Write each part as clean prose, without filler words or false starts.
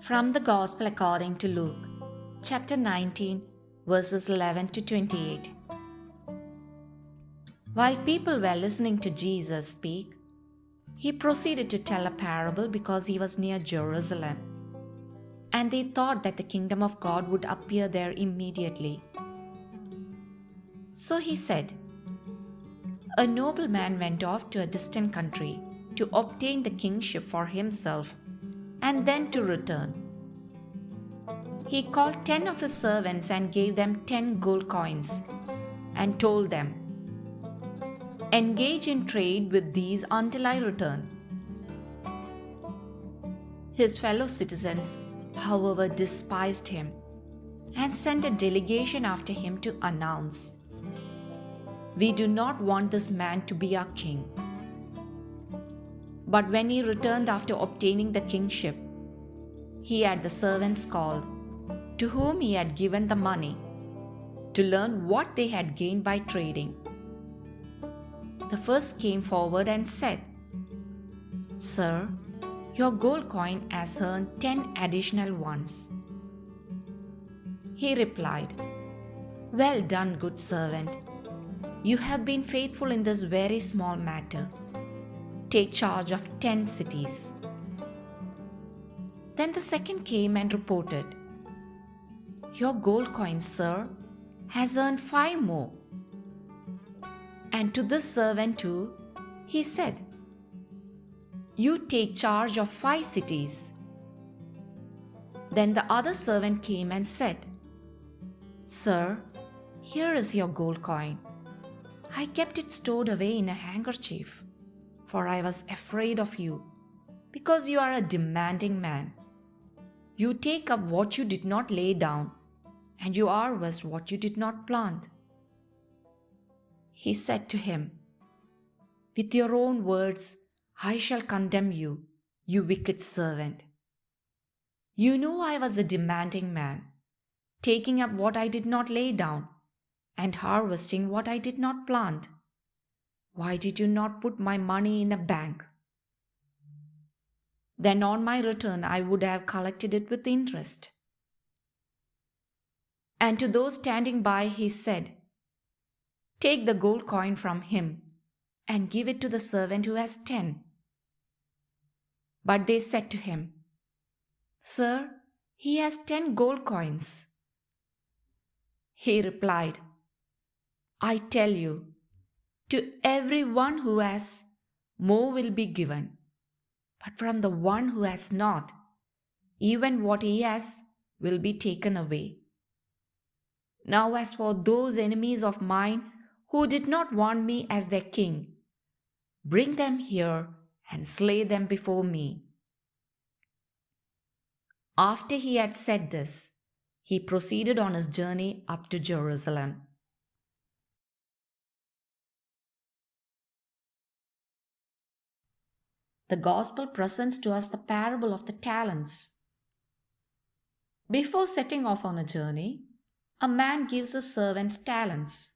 From the Gospel according to Luke, chapter 19, verses 11 to 28. While people were listening to Jesus speak, he proceeded to tell a parable because he was near Jerusalem, and they thought that the kingdom of God would appear there immediately. So he said, "A nobleman went off to a distant country to obtain the kingship for himself and then to return. He called 10 of his servants and gave them 10 gold coins and told them, 'Engage in trade with these until I return.' His fellow citizens, however, despised him and sent a delegation after him to announce, 'We do not want this man to be our king.' But when he returned after obtaining the kingship, he had the servants called, to whom he had given the money, to learn what they had gained by trading. The first came forward and said, 'Sir, your gold coin has earned 10 additional ones.' He replied, 'Well done, good servant. You have been faithful in this very small matter. Take charge of 10 cities.' Then the second came and reported, 'Your gold coin, sir, has earned 5 more.' And to this servant too, he said, 'You take charge of 5 cities.' Then the other servant came and said, 'Sir, here is your gold coin. I kept it stored away in a handkerchief, for I was afraid of you, because you are a demanding man. You take up what you did not lay down, and you harvest what you did not plant.' He said to him, 'With your own words, I shall condemn you, you wicked servant. You knew I was a demanding man, taking up what I did not lay down, and harvesting what I did not plant. Why did you not put my money in a bank? Then on my return I would have collected it with interest.' And to those standing by he said, 'Take the gold coin from him and give it to the servant who has 10. But they said to him, 'Sir, he has 10 gold coins.' He replied, 'I tell you, to everyone who has, more will be given. But from the one who has not, even what he has will be taken away. Now as for those enemies of mine who did not want me as their king, bring them here and slay them before me.' After he had said this, he proceeded on his journey up to Jerusalem. The Gospel presents to us the parable of the talents. Before setting off on a journey, a man gives his servants talents,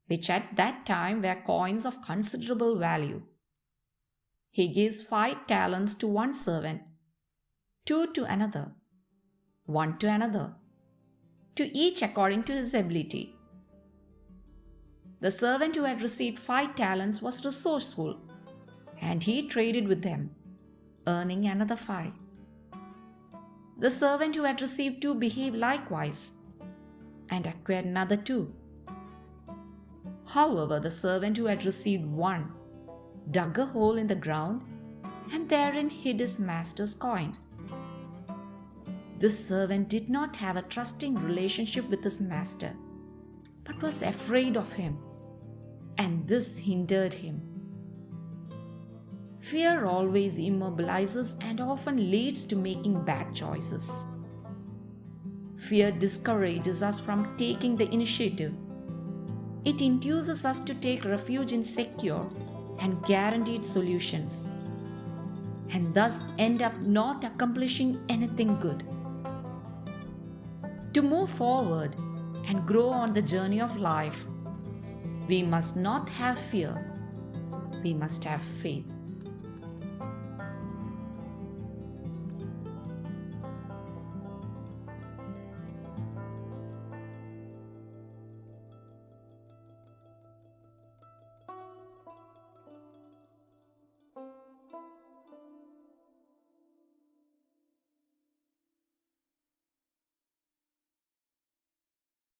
which at that time were coins of considerable value. He gives 5 talents to one servant, 2 to another, 1 to another, to each according to his ability. The servant who had received 5 talents was resourceful, and he traded with them, earning another 5. The servant who had received 2 behaved likewise, and acquired another 2. However, the servant who had received 1 dug a hole in the ground and therein hid his master's coin. This servant did not have a trusting relationship with his master, but was afraid of him, and this hindered him. Fear always immobilizes and often leads to making bad choices. Fear discourages us from taking the initiative. It induces us to take refuge in secure and guaranteed solutions, and thus end up not accomplishing anything good. To move forward and grow on the journey of life, we must not have fear, we must have faith.